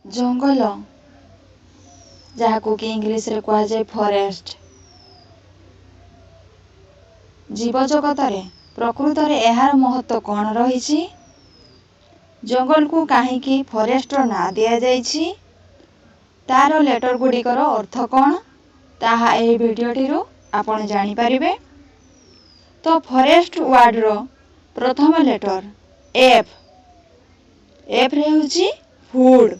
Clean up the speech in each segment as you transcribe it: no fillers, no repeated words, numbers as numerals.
ଜଙ୍ଗଲ ଯାହାକୁ କି ଇଂଲିଶରେ କୁହାଯାଏ ଫରେଷ୍ଟ। ଜୀବଜଗତରେ ପ୍ରକୃତରେ ଏହାର ମହତ୍ତ୍ୱ କ'ଣ ରହିଛି? ଜଙ୍ଗଲକୁ କାହିଁକି ଫରେଷ୍ଟର ନାଁ ଦିଆଯାଇଛି? ତାର ଲେଟର ଗୁଡ଼ିକର ଅର୍ଥ କ'ଣ ତାହା ଏହି ଭିଡ଼ିଓଟିରୁ ଆପଣ ଜାଣିପାରିବେ। ତ ଫରେଷ୍ଟ ୱାର୍ଡର ପ୍ରଥମ ଲେଟର ଏଫ୍। ଏଫ୍ରେ ହେଉଛି ଫୁଡ୍,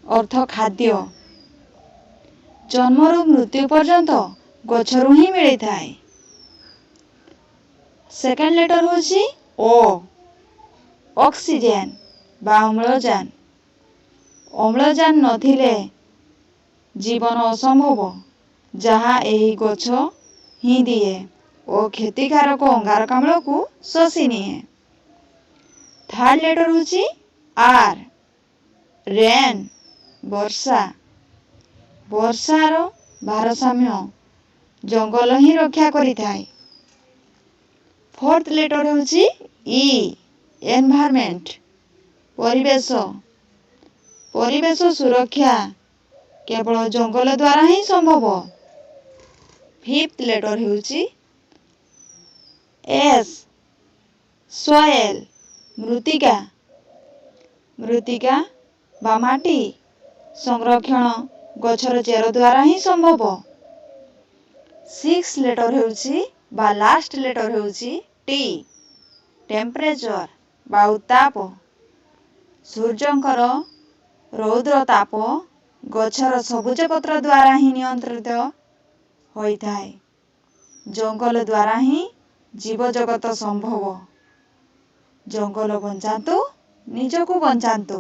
ଅର୍ଥ ଖାଦ୍ୟ। ଜନ୍ମରୁ ମୃତ୍ୟୁ ପର୍ଯ୍ୟନ୍ତ ଗଛରୁ ହିଁ ମିଳିଥାଏ। ସେକେଣ୍ଡ ଲେଟର ହେଉଛି ଓ, ଅକ୍ସିଜେନ୍ ବା ଅମ୍ଳଜାନ। ଅମ୍ଳଜାନ ନଥିଲେ ଜୀବନ ଅସମ୍ଭବ, ଯାହା ଏହି ଗଛ ହିଁ ଦିଏ ଓ କ୍ଷତିକାରକ ଅଙ୍ଗାରକାମ୍ଳକୁ ଶୋଷି ନିଏ। ଥାର୍ଡ ଲେଟର ହେଉଛି ଆର୍, ରେନ୍, ବର୍ଷା। ବର୍ଷାର ଭାରସାମ୍ୟ ଜଙ୍ଗଲ ହିଁ ରକ୍ଷା କରିଥାଏ। ଫୋର୍ଥ ଲେଟର ହେଉଛି ଇ, ଏନଭାରମେଣ୍ଟ, ପରିବେଶ। ପରିବେଶ ସୁରକ୍ଷା କେବଳ ଜଙ୍ଗଲ ଦ୍ୱାରା ହିଁ ସମ୍ଭବ। ଫିଫ୍ଥ ଲେଟର ହେଉଛି ଏସ୍, ସଏଲ, ମୃତ୍ତିକା। ମୃତ୍ତିକା ବା ମାଟି ସଂରକ୍ଷଣ ଗଛର ଚେର ଦ୍ୱାରା ହିଁ ସମ୍ଭବ। ସିକ୍ସ ଲେଟର ହେଉଛି ବା ଲାଷ୍ଟ ଲେଟର ହେଉଛି ଟି, ଟେମ୍ପରେଚର ବା ଉତ୍ତାପ। ସୂର୍ଯ୍ୟଙ୍କର ରୌଦ୍ର ତାପ ଗଛର ସବୁଜ ପତ୍ର ଦ୍ୱାରା ହିଁ ନିୟନ୍ତ୍ରିତ ହୋଇଥାଏ। ଜଙ୍ଗଲ ଦ୍ୱାରା ହିଁ ଜୀବଜଗତ ସମ୍ଭବ। ଜଙ୍ଗଲ ବଞ୍ଚାନ୍ତୁ, ନିଜକୁ ବଞ୍ଚାନ୍ତୁ।